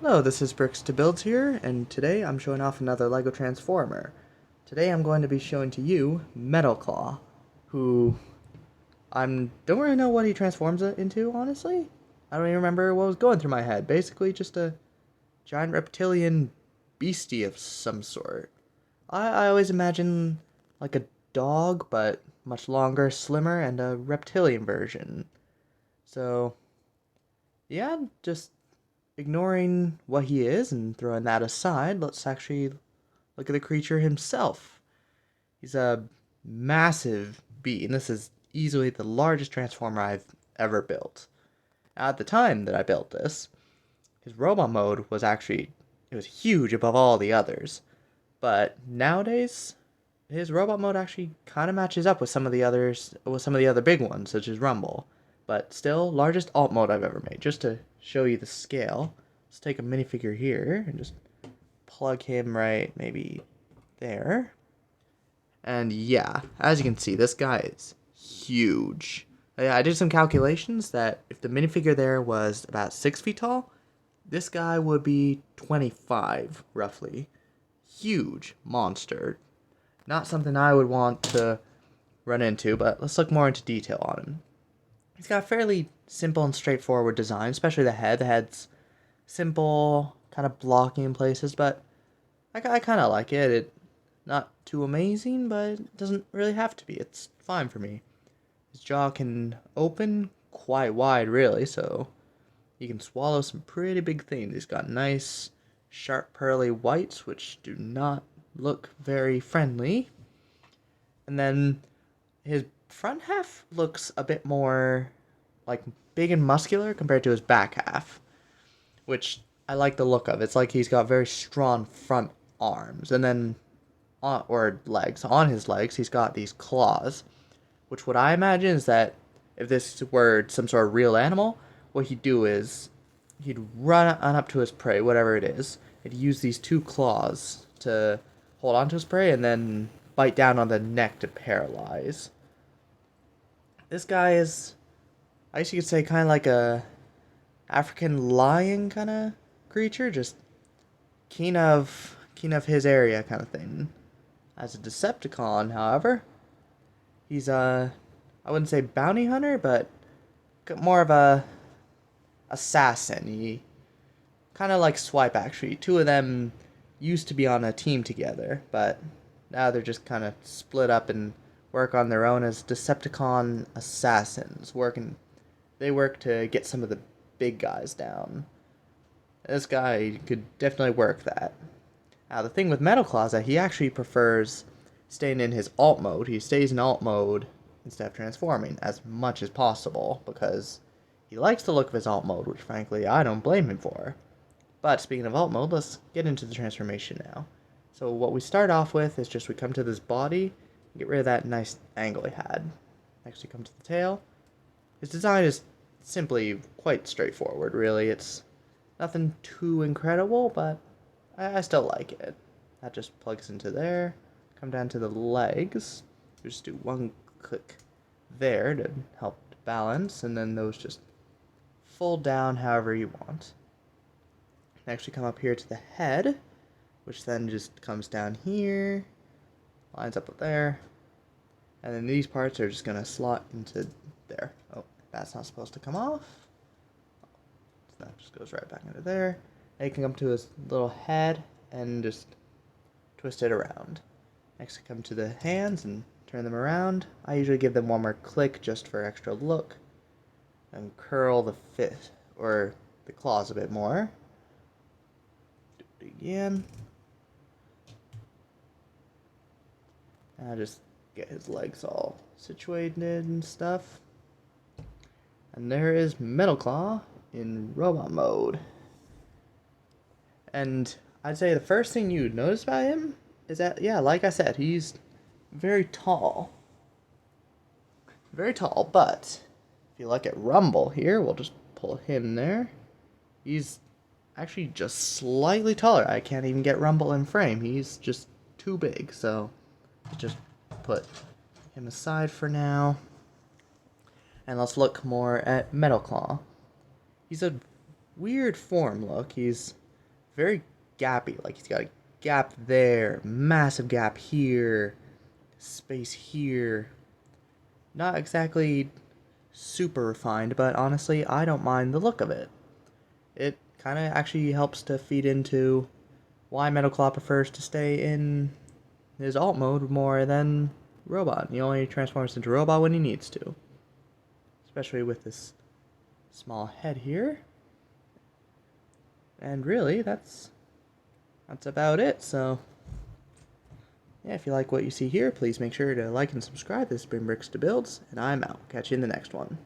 Hello, this is Bricks to Builds here, and today I'm showing off another LEGO Transformer. Today I'm going to be showing to you Metalclaw, who I don't really know what he transforms it into, honestly. I don't even remember what was going through my head. Basically, just a giant reptilian beastie of some sort. I always imagine like a dog, but much longer, slimmer, and a reptilian version. So, yeah, just ignoring what he is and throwing that aside, let's actually look at the creature himself. He's a massive being. This is easily the largest transformer I've ever built. At the time that I built this, his robot mode was it was huge above all the others. But nowadays, his robot mode actually kind of matches up with some of the other big ones, such as Rumble. But still, largest alt mode I've ever made. Just to show you the scale, let's take a minifigure here and just plug him right maybe there. And yeah, as you can see, this guy is huge. I did some calculations that if the minifigure there was about 6 feet tall, this guy would be 25, roughly. Huge monster. Not something I would want to run into, but let's look more into detail on him. He's got a fairly simple and straightforward design, especially the head. The head's simple, kind of blocky in places, but I kind of like it. Not too amazing, but it doesn't really have to be. It's fine for me. His jaw can open quite wide, really, so he can swallow some pretty big things. He's got nice, sharp, pearly whites, which do not look very friendly. And then his front half looks a bit more like big and muscular compared to his back half, which I like the look of. It's like he's got very strong front arms, and then or legs. On his legs, he's got these claws, which what I imagine is that if this were some sort of real animal, what he'd do is he'd run on up to his prey, whatever it is, and use these two claws to hold on to his prey and then bite down on the neck to paralyze. This guy is, I guess you could say, kind of like a African lion kind of creature, just keen of his area kind of thing. As a Decepticon, however, he's I wouldn't say bounty hunter, but more of a assassin. He kind of like Swipe actually. Two of them used to be on a team together, but now they're just kind of split up and work on their own as Decepticon assassins. They work to get some of the big guys down. This guy could definitely work that. Now the thing with Metalclaw is that he actually prefers staying in his alt mode. He stays in alt mode instead of transforming as much as possible because he likes the look of his alt mode, which frankly I don't blame him for. But speaking of alt mode, let's get into the transformation now. So what we start off with is just we come to this body, and get rid of that nice angle he had. Next we come to the tail. His design is simply quite straightforward, really. It's nothing too incredible, but I still like it. That just plugs into there. Come down to the legs. Just do one click there to help balance, and then those just fold down however you want. Next we come up here to the head, which then just comes down here, lines up with there, and then these parts are just gonna slot into there. Oh, that's not supposed to come off. So that just goes right back into there. And you can come to his little head and just twist it around. Next we come to the hands and turn them around. I usually give them one more click just for extra look. And curl the fist or the claws a bit more. Do it again. And I just get his legs all situated and stuff. And there is Metalclaw in robot mode. And I'd say the first thing you'd notice about him is that, yeah, like I said, he's very tall. Very tall, but if you look at Rumble here, we'll just pull him there. He's actually just slightly taller. I can't even get Rumble in frame. He's just too big, so just put him aside for now. And let's look more at Metalclaw. He's a weird form look. He's very gappy. Like he's got a gap there, massive gap here, space here. Not exactly super refined, but honestly, I don't mind the look of it. It kind of actually helps to feed into why Metalclaw prefers to stay in his alt mode more than robot. He only transforms into robot when he needs to. Especially with this small head here. And really, that's about it. So, yeah, if you like what you see here, please make sure to like and subscribe. This has been Bricks to Builds, and I'm out. Catch you in the next one.